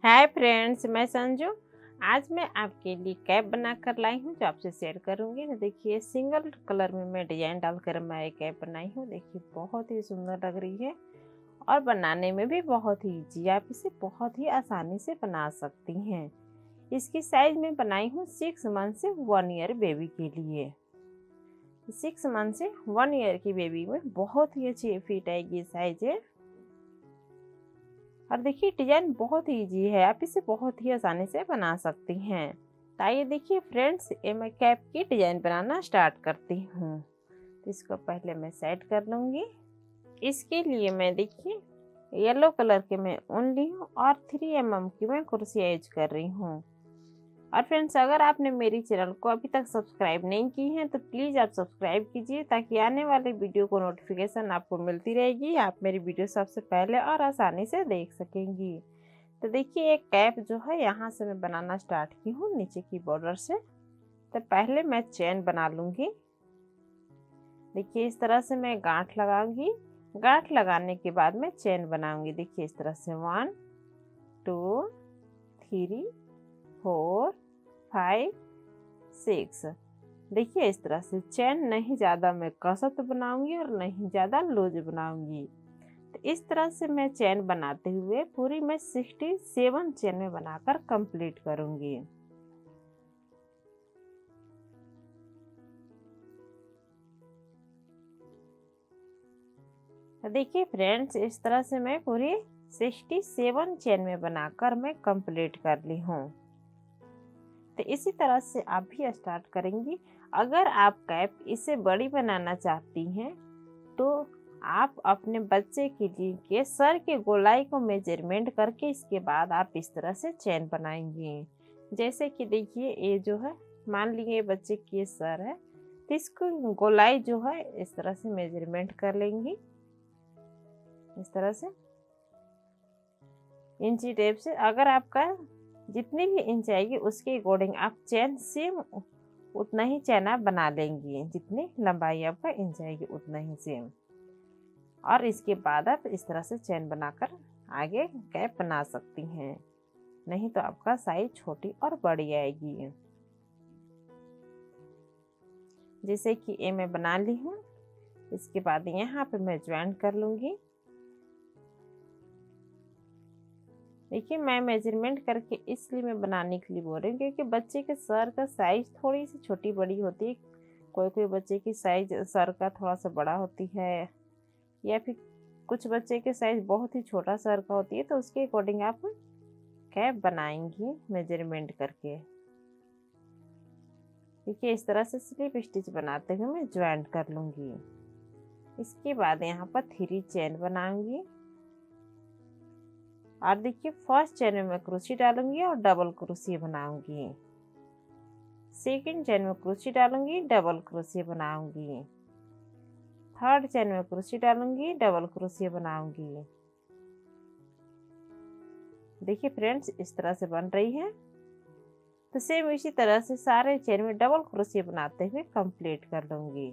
Hi friends, मैं संजू। आज मैं आपके लिए कैप बनाकर लाई हूँ जो आपसे शेयर करूँगी ना। देखिए, सिंगल कलर में मैं डिजाइन डालकर मैं ये कैप बनाई हूँ। देखिए, बहुत ही सुंदर लग रही है और बनाने में भी बहुत ही ईजी। आप इसे बहुत ही आसानी से बना सकती हैं। इसकी साइज में बनाई हूँ 6 मंथ से 1 ईयर बेबी के लिए। 6 मंथ से 1 ईयर की बेबी में बहुत ही अच्छी फिट आएगी साइज है। और देखिए, डिजाइन बहुत ही इजी है, आप इसे बहुत ही आसानी से बना सकती हैं। तो आइए देखिए फ्रेंड्स, ये मैं कैप की डिजाइन बनाना स्टार्ट करती हूँ। तो इसको पहले मैं सेट कर लूँगी। इसके लिए मैं देखिए येलो कलर के मैं ऊन ली हूँ और 3 mm की मैं कुर्सी यूज कर रही हूँ। और फ्रेंड्स, अगर आपने मेरी चैनल को अभी तक सब्सक्राइब नहीं की है तो प्लीज़ आप सब्सक्राइब कीजिए, ताकि आने वाले वीडियो को नोटिफिकेशन आपको मिलती रहेगी। आप मेरी वीडियो सबसे पहले और आसानी से देख सकेंगी। तो देखिए, एक कैप जो है यहाँ से मैं बनाना स्टार्ट की हूँ नीचे की बॉर्डर से। तो पहले मैं चेन बना लूँगी। देखिए, इस तरह से मैं गांठ लगाऊंगी। गांठ लगाने के बाद मैं चेन बनाऊंगी। देखिए, इस तरह से 1 2 3 4 5 6। देखिए, इस तरह से चेन नहीं ज़्यादा मैं कसत बनाऊंगी और नहीं ज़्यादा लूज बनाऊंगी। तो इस तरह से मैं चेन बनाते हुए पूरी मैं 67 चेन में बनाकर कंप्लीट करूंगी। तो देखिए फ्रेंड्स, इस तरह से मैं पूरी 67 चेन में बनाकर मैं कंप्लीट कर ली हूँ। तो इसी तरह से आप भी स्टार्ट करेंगी। अगर आप कैप इसे बड़ी बनाना चाहती हैं तो आप अपने बच्चे के लिए के सर के गोलाई को मेजरमेंट करके इसके बाद आप इस तरह से चेन बनाएंगी। जैसे कि देखिए, ये जो है, मान लीजिए बच्चे की ये सर है, तो इसको गोलाई जो है इस तरह से मेजरमेंट कर लेंगी। इस तरह से इंची टेप से अगर आपका जितनी भी इंच आएगी उसके अकॉर्डिंग आप चेन सेम उतना ही चेन आप बना लेंगी। जितनी लंबाई आपका इंच आएगी उतना ही सेम। और इसके बाद आप इस तरह से चेन बनाकर आगे कैप बना सकती हैं, नहीं तो आपका साइज छोटी और बड़ी आएगी। जैसे कि ये मैं बना ली हूँ। इसके बाद यहाँ पे मैं ज्वाइन कर लूँगी। देखिए, मैं मेजरमेंट करके इसलिए मैं बनाने के लिए बोल रही हूँ क्योंकि बच्चे के सर का साइज थोड़ी सी छोटी बड़ी होती है। कोई कोई बच्चे की साइज सर का थोड़ा सा बड़ा होती है, या फिर कुछ बच्चे के साइज बहुत ही छोटा सर का होती है। तो उसके अकॉर्डिंग आप कैप बनाएंगी मेजरमेंट करके। देखिए, इस तरह से स्लिप स्टिच बनाते हुए मैं ज्वाइंट कर लूँगी। इसके बाद यहाँ पर 3 चेन बनाऊंगी। और देखिए, फर्स्ट चेन में मैं क्रोशी डालूंगी और डबल क्रोशी बनाऊंगी। सेकंड चेन में क्रोशी डालूंगी, डबल क्रोशी बनाऊंगी। थर्ड चेन में क्रोशी डालूंगी, डबल क्रोशी बनाऊंगी। देखिए फ्रेंड्स, इस तरह से बन रही है। तो सेम इसी तरह से सारे चेन में डबल क्रोशी बनाते हुए कंप्लीट कर लूंगी।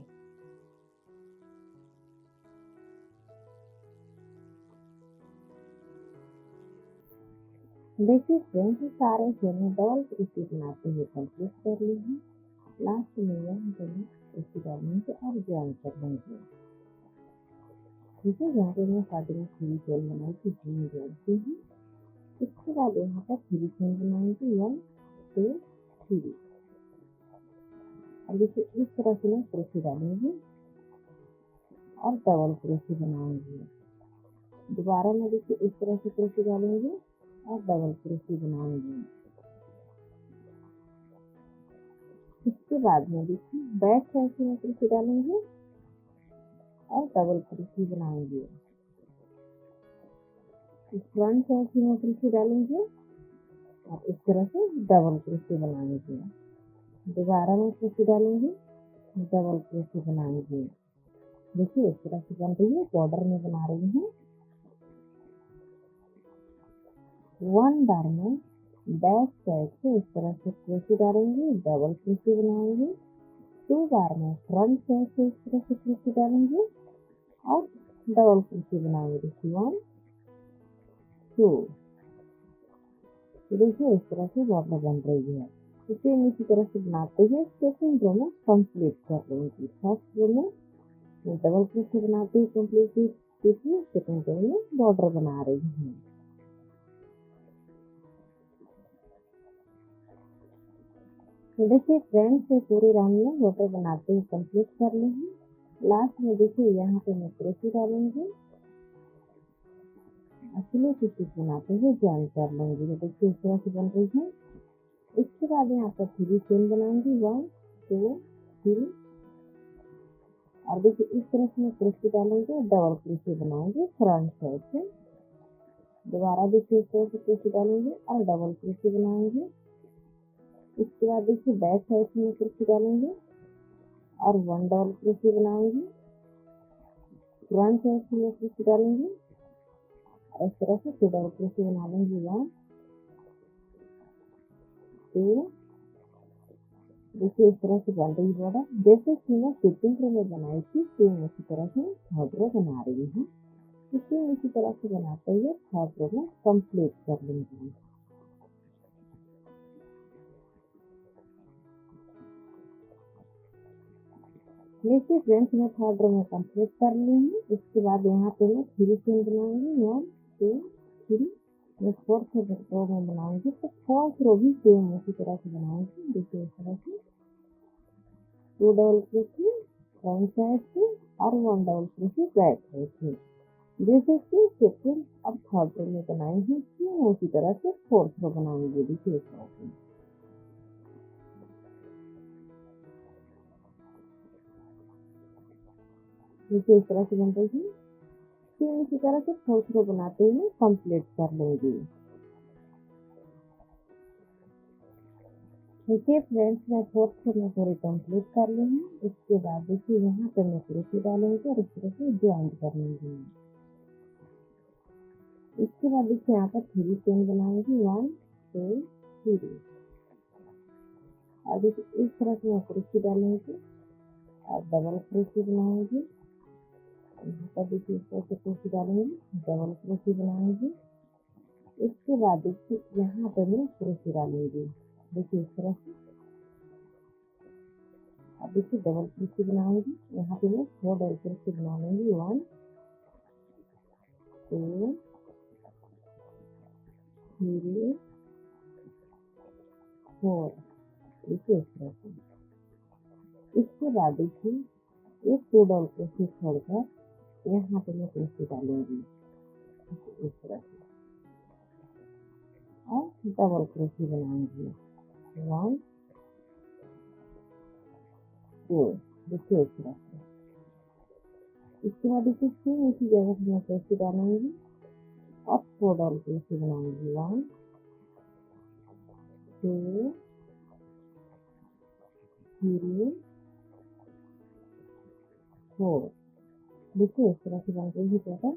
देखिए फ्रेंड्स, सारे चेन में डबल क्रोशी बनाते हुए कंप्लीट कर ली हूँ। लास्ट में यह डबल क्रोशी डालूंगी और ज्वाइन कर लूंगी। ठीक है, यहाँ पे मैं स्टार्टिंग में 3 चेन बनाई थी, इसमें जोड़ती हूँ। इसके बाद यहाँ पर 3 चेन बनाएंगे, 1 2 3। और देखिए, इस तरह से मैं क्रोशी डालूंगी और डबल क्रोशी बनाऊंगी। दोबारा मैं देखिए इस तरह से क्रोशी डालूंगी और डबल क्रोशी बनाऊंगी। इसके बाद में देखिए बैक साइड से मैं क्रोशी डालूंगी और डबल क्रोशी बनाऊंगी। फ्रंट साइड से मैं क्रोशी डालूंगी और इस तरह से डबल क्रोशी बनाऊंगी। दोबारा मैं क्रोशी डालूंगी, डबल क्रोशी बनाऊंगी। देखिए, इस तरह से बन रही है। बॉर्डर में बना रही हूँ। 1 बार में बैक साइड से इस तरह से क्रोशी डालूंगी, डबल क्रोशी बनाऊंगी। 2 बार में फ्रंट साइड से इस तरह से क्रोशी डालूंगी और डबल क्रोशी बनाऊंगी। देखिए, 1 2 तो देखिए इस तरह से बॉर्डर बन रही है। तो सेम इसी तरह से बनाते हुए सेकंड रो में कंप्लीट कर लेंगे। फर्स्ट रो में डबल क्रोशे बनाते हुए कंप्लीट कीजिए, सेकंड रो में बॉर्डर बना रही हूँ। तो देखिए फ्रेंड्स से पूरे राउंड में बॉर्डर बनाते हुए कंप्लीट कर ली हूँ। लास्ट में देखिए यहाँ पे मैं क्रोशे डालूंगी, असली स्टिच बनाते हुए ज्वाइन कर लूंगी। तो देखिए इस तरह से बन रही है। इसके बाद यहाँ पर 3 चेन बनाऊंगी, 1 2 3, और देखिए इस तरह से मैं क्रोशे डालूंगी और डबल क्रोशे बनाऊंगी फ्रंट साइड से। दोबारा देखिए इस तरह से क्रोशे डालूंगी और डबल क्रोशे बनाऊंगी। इसके बाद देखिए बैक साइड से मैं क्रोशे डालूंगी और 1 डबल क्रोशे बनाऊंगी। फ्रंट साइड से मैं क्रोशे डालूंगी और इस तरह से 2 डबल क्रोशे बना लूंगी, 1 2। देखिए इस तरह से बन रही बॉर्डर, जैसे कि मैं सेकंड रो में बनाई थी सेम उसी तरह से थर्ड रो बना रही हूँ। सेम इसी तरह से बनाते हुए थर्ड रो में कंप्लीट कर लूंगी। देखिए फ्रेंड्स मैं थर्ड रो में कंप्लीट कर ली हूँ। इसके बाद यहाँ पे मैं 3 चेन बनाऊंगी, 1 2 3। मैं फोर्थ रो में बनाऊंगी, तो फोर्थ रो भी सेम उसी तरह से बनाऊंगी। देखिए इस तरह से 2 डबल क्रोशे फ्रंट साइड से और 1 डबल क्रोशे बैक साइड से, जैसे कि सेकंड और थर्ड रो में बनाई है सेम उसी तरह से फोर्थ रो बनाऊंगी। देखिए इस तरह से। देखिए इस तरह से बन रही है। सेम इसी तरह से फोर्थ रो बनाते हुए कंप्लीट कर लूंगी। देखिए फ्रेंड्स मैं फोर्थ रो में पूरी कंप्लीट कर ली हूँ। इसके बाद देखिए यहाँ पे मैं क्रोशे डालूंगी और इस तरह से ज्वाइन कर लूंगी। इसके बाद देखिए यहाँ पर 3 चेन बनाऊंगी, 1 2 3, और देखिए इस तरह से मैं क्रोशे डालूंगी और डबल क्रोशे बनाऊंगी। यहाँ पर देखिए इस तरह से क्रोशे डालूंगी, डबल क्रोशे बनाऊंगी। इसके बाद देखिए यहाँ पर मैं क्रोशे डालूंगी, देखिए इस तरह से। अब देखिए डबल क्रोशे बनाऊंगी, यहाँ पे मैं 4 डबल क्रोशे बना लूंगी, 1 2 3 4। देखिए इस तरह से। इसके बाद देखिए एक 2 डबल क्रोशे छोड़कर यहाँ पे मैं क्रोशे डालूंगी इस तरह से और डबल क्रोशे बनाऊंगी, 1 2। देखिए इस तरह से। इसके बाद देखिए सेम इसी जगह से मैं क्रोशे डालूंगी और 4 डबल क्रोशे बनाऊंगी, 1 2 3 4। देखिए इस तरह से बन रही है पैटर्न।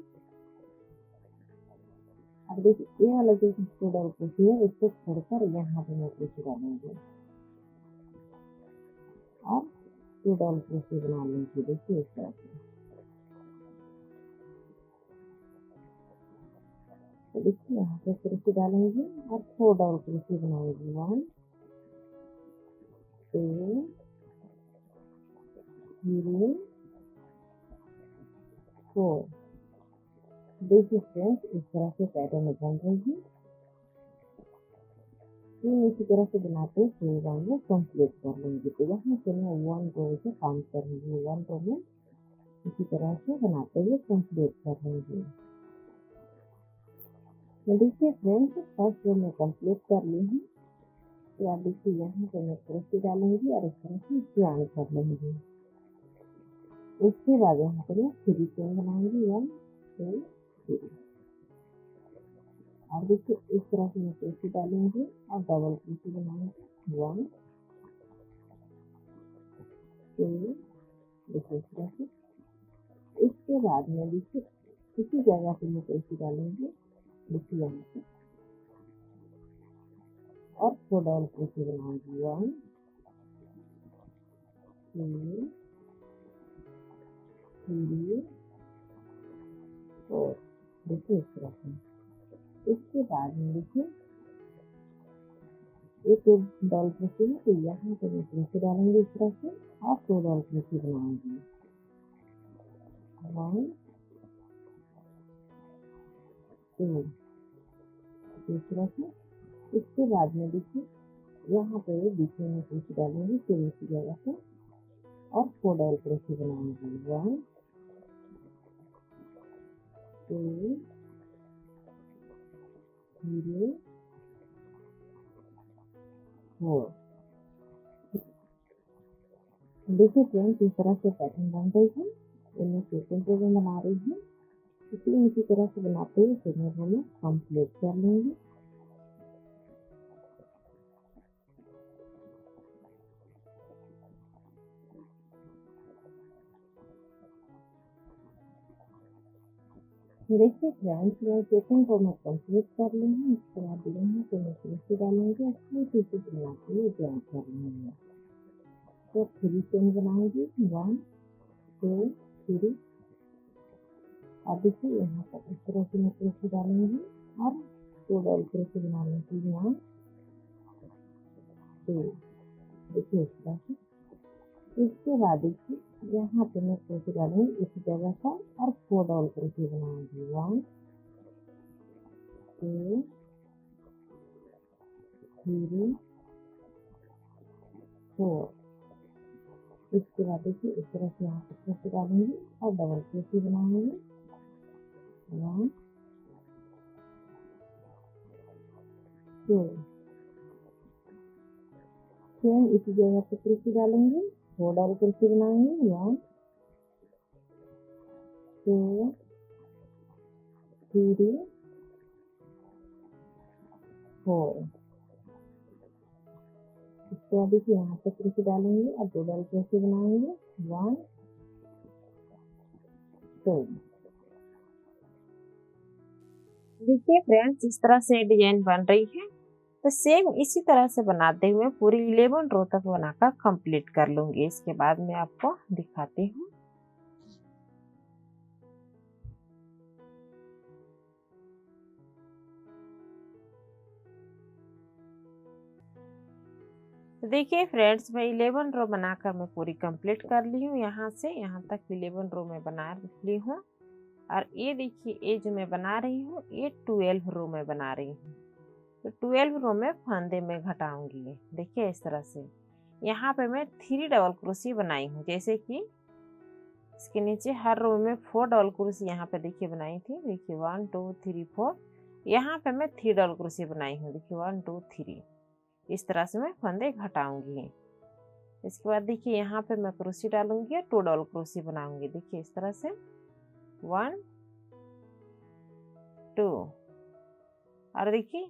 अब देखिए ये वाला जो 2 डबल क्रोशे है इसको छोड़कर यहाँ पे मैं क्रोशे डालूंगी और 2 डबल क्रोशे बना लूंगी। देखिए इस तरह से। तो देखिए यहाँ पे क्रोशे डालूंगी और 4 डबल क्रोशे बनाऊंगी, 1 2 3 4। देखिए फ्रेंड्स इस तरह से पैटर्न बन रही है। ये इसी तरह से बनाते हुए राउंड में कंप्लीट कर लेंगे। तो यहाँ से मैं 1 रो से काउंट करूंगी, 1 रो में इसी तरह से बनाते हुए कंप्लीट कर लेंगे। तो देखिए फ्रेंड्स फर्स्ट रो में कंप्लीट कर ली हूँ। तो अब देखिए यहाँ पे मैं क्रोशे डालूंगी और इस तरह से ज्वाइन कर लूंगी। इसके बाद यहाँ पे मैं 3 चेन बनाऊंगी, 1 2 3, और देखिए इस तरह से मैं क्रोशे डालूंगी और डबल क्रोशे बनाऊंगी, 1 2। देखिए इस तरह से। इसके बाद में देखिए इसी जगह पे मैं क्रोशे डालूंगी, देखिए यहाँ पे, और 4 डबल क्रोशे बनाऊंगी, 1 2 3 4। देखिए इस तरह से। इसके बाद में देखिए एक डबल क्रोशे है, तो यहाँ पे मैं क्रोशे डालूंगी इस तरह से और 2 डबल क्रोशे बनाऊंगी। 1 2 दूसरा से। इसके बाद में देखिए यहाँ पे बीच में क्रोशे डालूंगी, फिर इसी जगह पे और 4 डबल क्रोशे बनाऊंगी। 1 2 3 4। देखिए फ्रेंड्स, इस तरह से पैटर्न बन रही है। इनमें सेकंड रो में बना रही हूँ। इसी तरह से बनाते हुए सेकंड रो में कंप्लीट कर लेंगे। देखिए फ्रेंड्स, मैं सेकंड रो में कंप्लीट कर ली हूँ। इसके बाद यहाँ पे मैं क्रोशे डालूंगी और छोटी सी बनाते हुए जॉइन कर लूंगी। तो 3 चेन बनाऊंगी, 1 2 3। और देखिए यहाँ पर इस तरह से मैं क्रोशे डालूंगी और 2 डबल क्रोशे बना लूंगी। 1 2। देखिए इस तरह से। इसके बाद देखिए यहाँ पे मैं क्रोशे डालूंगी इसी जगह पर और 4 डबल क्रोशे बनाऊंगी। 1 2 3 4। इसके बाद देखिए इस तरह से यहाँ पे क्रोशे डालूंगी और डबल क्रोशे बनाऊंगी। 1 2। सेम इसी जगह पे क्रोशे डालूंगी, 4 डबल क्रोशे बनाऊंगी। 1 2 3 4। इसके बाद देखिए यहाँ पे क्रोशे डालूंगी और 2 डबल क्रोशे बनाऊंगी। 1 2। देखिए फ्रेंड्स, इस तरह से डिजाइन बन रही है। तो सेम इसी तरह से बनाते हुए पूरी 11 रो तक बनाकर कंप्लीट कर लूंगी। इसके बाद मैं आपको दिखाती हूँ। तो देखिए फ्रेंड्स, मैं 11 रो बनाकर मैं पूरी कंप्लीट कर ली हूँ। यहाँ से यहाँ तक 11 रो में बना ली हूँ। और ये देखिए, ये जो मैं बना रही हूँ ये 12 रो में बना रही हूँ। तो 12 रो में फंदे में घटाऊंगी। देखिए इस तरह से यहाँ पे मैं 3 डबल क्रोशे बनाई हूँ। जैसे कि इसके नीचे हर रो में 4 डबल क्रोशे यहाँ पे देखिए बनाई थी। देखिए 1 2 3 4। यहाँ पे मैं 3 डबल क्रोशे बनाई हूँ। देखिए 1 2 3। इस तरह से मैं फंदे घटाऊंगी। इसके बाद देखिए यहाँ पे मैं क्रोशे डालूंगी और 2 डबल क्रोशे बनाऊंगी। देखिए इस तरह से 1 2। और देखिए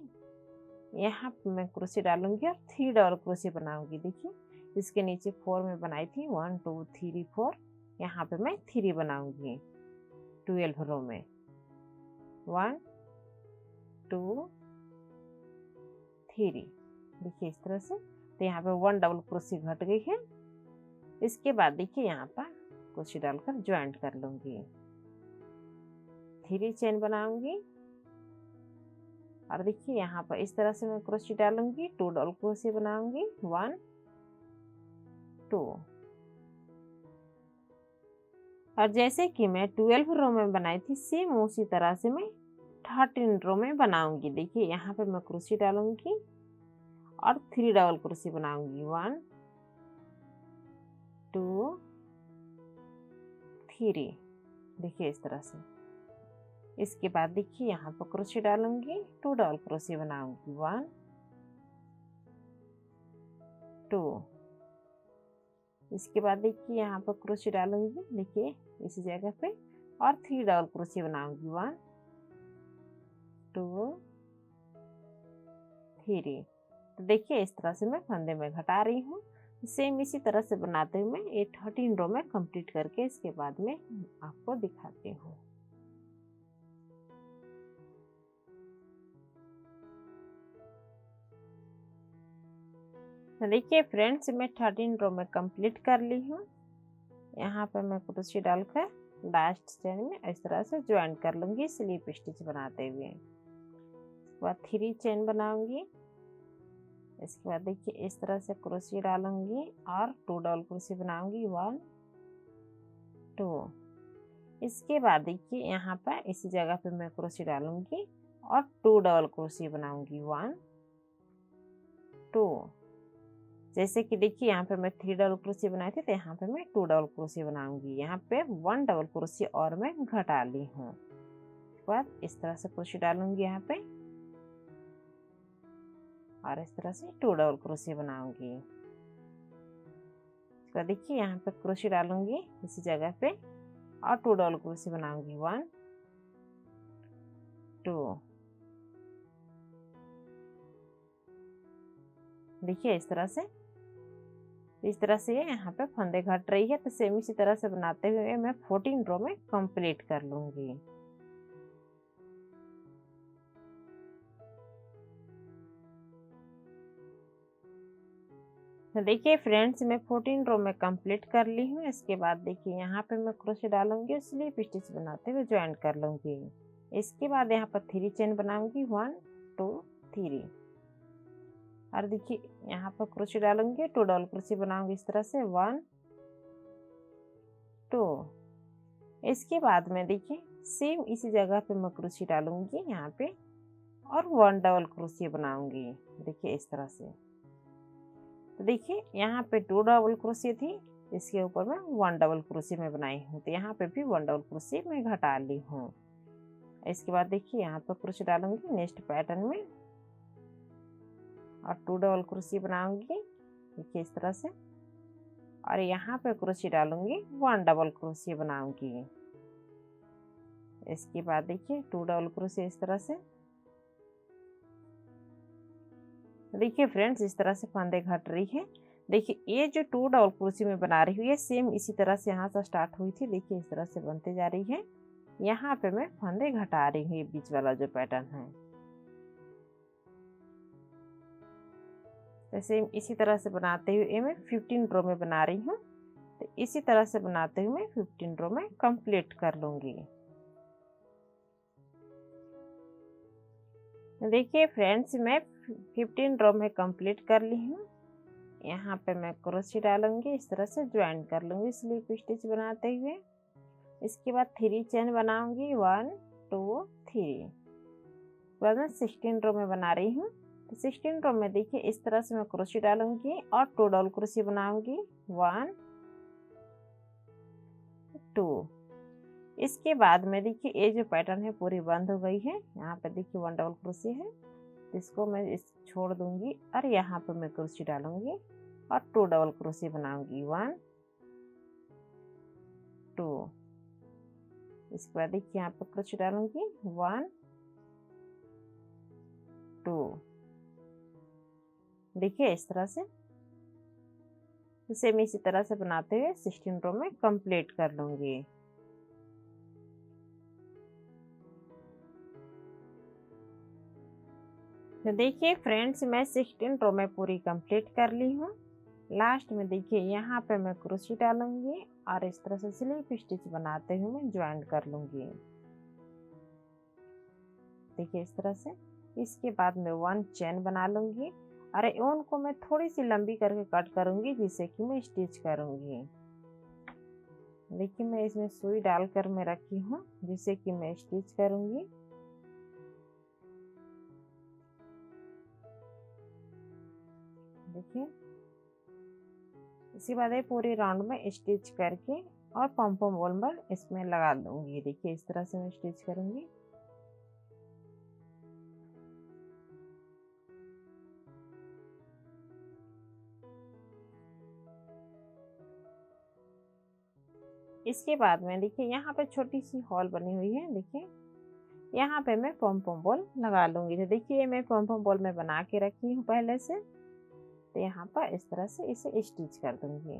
यहाँ पे मैं क्रोशे डालूंगी और 3 डबल क्रोशे बनाऊंगी। देखिए इसके नीचे 4 में बनाई थी, 1 2 3 4। यहाँ पे मैं 3 बनाऊंगी 12 रो में। 1 2 3। देखिए इस तरह से। तो यहाँ पे 1 डबल क्रोशे घट गई है। इसके बाद देखिए यहाँ पर क्रोशे डालकर ज्वाइंट कर लूंगी। 3 चेन बनाऊंगी और देखिए यहाँ पर इस तरह से मैं क्रोशे डालूंगी, 2 डबल क्रोशे बनाऊंगी। 1 2। और जैसे कि मैं 12 रो में बनाई थी, सेम उसी तरह से मैं 13 रो में बनाऊंगी। देखिए यहाँ पे मैं क्रोशे डालूंगी और 3 डबल क्रोशे बनाऊंगी। 1 2 3। देखिए इस तरह से। इसके बाद देखिए यहाँ पर क्रोशे डालूंगी, 2 डबल क्रोशे बनाऊंगी। 1 2। इसके बाद देखिए यहाँ पर क्रोशे डालूंगी, देखिए इसी जगह पे, और 3 डबल क्रोशे बनाऊंगी। 1 2 3। तो देखिए इस तरह से मैं फंदे में घटा रही हूँ। सेम इसी तरह से बनाते हुए मैं ये 13 रो में कंप्लीट करके इसके बाद में आपको दिखाती हूँ। तो देखिए फ्रेंड्स, मैं 13 रो में कंप्लीट कर ली हूँ। यहाँ पर मैं क्रोशे डालकर लास्ट चेन में इस तरह से ज्वाइन कर लूंगी स्लिप स्टिच बनाते हुए। उसके बाद 3 चेन बनाऊंगी। इसके बाद देखिए इस तरह से क्रोशिया डालूंगी और 2 डबल क्रोशिया बनाऊंगी, 1 2। इसके बाद देखिए यहाँ पर इसी जगह पे मैं क्रोशिया डालूंगी और 2 डबल क्रोशिया बनाऊंगी, 1 2। जैसे कि देखिए यहाँ पे मैं 3 डबल क्रोशिया बनाए थे, तो यहाँ पे मैं 2 डबल क्रोशिया बनाऊंगी। यहाँ पे 1 डबल क्रोशिया और मैं घटा ली हूँ। उसके बाद इस तरह से क्रोशिया डालूंगी यहाँ पे और इस तरह से 2 डबल क्रोशिया बनाऊंगी। उसके बाद देखिए यहाँ पे क्रोशिया डालूंगी इसी जगह पे और 2 डबल क्रोशिया बनाऊंगी, 1 2। देखिए इस तरह से यहाँ पे फंदे घट रही है, तो सेम इसी तरह से बनाते हुए मैं 14 रो में कंप्लीट कर लूंगी। तो देखिए फ्रेंड्स मैं 14 रो में कंप्लीट कर ली हूँ। इसके बाद देखिए यहाँ पे मैं क्रोशिया डालूंगी, स्लीप स्टिच बनाते हुए ज्वाइन कर लूंगी। इसके बाद यहाँ पर 3 चेन बनाऊंगी, 1 2 3। और देखिए यहाँ पर क्रोशिया डालूंगी, 2 डबल क्रोशिया बनाऊंगी इस तरह से, 1 2। इसके बाद में देखिए सेम इसी जगह पे मैं क्रोशिया डालूंगी यहाँ पे और 1 डबल क्रोशिया बनाऊंगी। देखिए इस तरह से। तो देखिए यहाँ पे 2 डबल क्रोशिया थी, इसके ऊपर मैं 1 डबल क्रोशिया में बनाई हूँ, तो यहाँ पे भी 1 डबल क्रोशिया मैं घटा ली हूँ। इसके बाद देखिए यहाँ पर क्रोशिया डालूंगी नेक्स्ट पैटर्न में और 2 डबल क्रोशिया बनाऊंगी, देखिए इस तरह से। और यहाँ पे क्रोशिया डालूंगी, 1 डबल क्रोशिया बनाऊंगी। इसके बाद देखिए 2 डबल क्रोशिया इस तरह से। देखिए फ्रेंड्स इस तरह से फंदे घट रही है। देखिए ये जो 2 डबल क्रोशिया में बना रही हूँ, ये सेम इसी तरह से यहाँ से स्टार्ट हुई थी। देखिए इस तरह से बनते जा रही है। यहाँ पे मैं फंदे घटा रही हूँ, ये बीच वाला जो पैटर्न है। तो सेम इसी तरह से बनाते हुए मैं 15 रो में बना रही हूँ, तो इसी तरह से बनाते हुए मैं 15 रो में कंप्लीट कर लूंगी। देखिए फ्रेंड्स मैं 15 रो में कंप्लीट कर ली हूँ। यहाँ पे मैं क्रोशिया डालूंगी, इस तरह से ज्वाइन कर लूंगी स्लीप स्टिच बनाते हुए। इसके बाद 3 चेन बनाऊंगी, 1 2 3। बाद में 16 रो में बना रही हूँ। तो 16 रो में देखिए इस तरह से मैं क्रोशिया डालूंगी और 2 डबल क्रोशिया बनाऊंगी, 1 2। इसके बाद में देखिए ये जो पैटर्न है पूरी बंद हो गई है। यहाँ पे देखिए 1 डबल क्रोशिया है, इसको मैं छोड़ दूंगी और यहाँ पे मैं क्रोशिया डालूंगी और 2 डबल क्रोशिया बनाऊंगी, 1 2। इसके बाद देखिए यहाँ पे क्रोशिया डालूंगी, 1 2। देखिए इस तरह से सेम इसी तरह से बनाते हुए 16 रो में कंप्लीट कर लूंगी। तो देखिए फ्रेंड्स मैं 16 रो में पूरी कंप्लीट कर ली हूँ। लास्ट में देखिए यहाँ पे मैं क्रोशिया डालूंगी और इस तरह से स्लीप स्टिच बनाते हुए मैं ज्वाइन कर लूंगी। देखिए इस तरह से। इसके बाद मैं 1 चेन बना लूंगी और ऊन को मैं थोड़ी सी लंबी करके कट करूंगी, जिससे कि मैं स्टिच करूंगी। देखिए मैं इसमें सुई डालकर मैं रखी हूँ, जिससे कि मैं स्टिच करूंगी। देखिए इसके बाद ये पूरी राउंड में स्टिच करके और पम पम होल में इसमें लगा दूंगी। देखिए इस तरह से मैं स्टिच करूंगी। इसके बाद में देखिए यहाँ पे छोटी सी हॉल बनी हुई है। देखिए यहाँ पे मैं पम पम बॉल लगा लूंगी। तो देखिए मैं पम पम बॉल में बना के रखी हूँ पहले से, तो यहाँ पर इस तरह से इसे स्टिच कर दूंगी।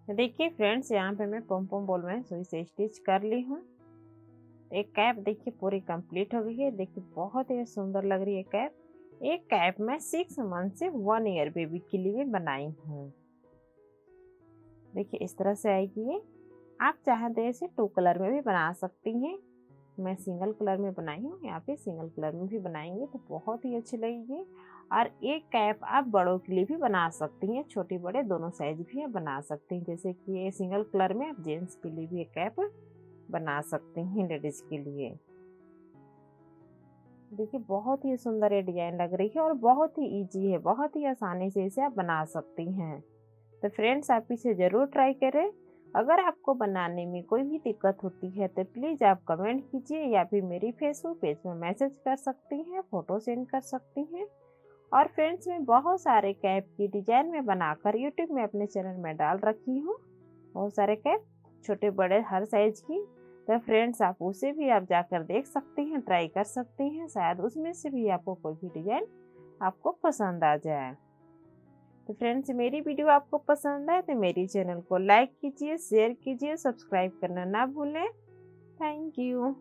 देखिए फ्रेंड्स यहाँ पे मैं पम पम बॉल में सुई से स्टिच कर ली हूँ। एक कैप देखिए पूरी कंप्लीट हो गई है। देखिए बहुत ही सुंदर लग रही है कैप। एक कैप मैं 6 मंथ से 1 ईयर बेबी के लिए बनाई हूँ। देखिए इस तरह से आएगी ये। आप चाहें तो इसे 2 कलर में भी बना सकती हैं। मैं सिंगल कलर में बनाई हूँ, यहाँ पे सिंगल कलर में भी बनाएंगे तो बहुत ही अच्छी लगेगी। और एक कैप आप बड़ों के लिए भी बना सकती हैं, छोटे बड़े दोनों साइज भी आप बना सकती हैं। जैसे कि ये सिंगल कलर में आप जेंट्स के लिए भी एक कैप बना सकती हैं, लेडीज के लिए। देखिए बहुत ही सुंदर ये डिजाइन लग रही है और बहुत ही इजी है, बहुत ही आसानी से इसे आप बना सकती हैं। तो फ्रेंड्स आप इसे ज़रूर ट्राई करें। अगर आपको बनाने में कोई भी दिक्कत होती है तो प्लीज़ आप कमेंट कीजिए या फिर मेरी फेसबुक पेज में मैसेज कर सकती हैं, फ़ोटो सेंड कर सकती हैं। और फ्रेंड्स मैं बहुत सारे कैप की डिज़ाइन में बनाकर यूट्यूब में अपने चैनल में डाल रखी हूँ, बहुत सारे कैप छोटे बड़े हर साइज की। तो फ्रेंड्स आप उसे भी आप जाकर देख सकती हैं, ट्राई कर सकती हैं, शायद उसमें से भी आपको कोई भी डिज़ाइन आपको पसंद आ जाए। तो फ्रेंड्स मेरी वीडियो आपको पसंद आए तो मेरी चैनल को लाइक कीजिए, शेयर कीजिए, सब्सक्राइब करना ना भूलें। Thank you.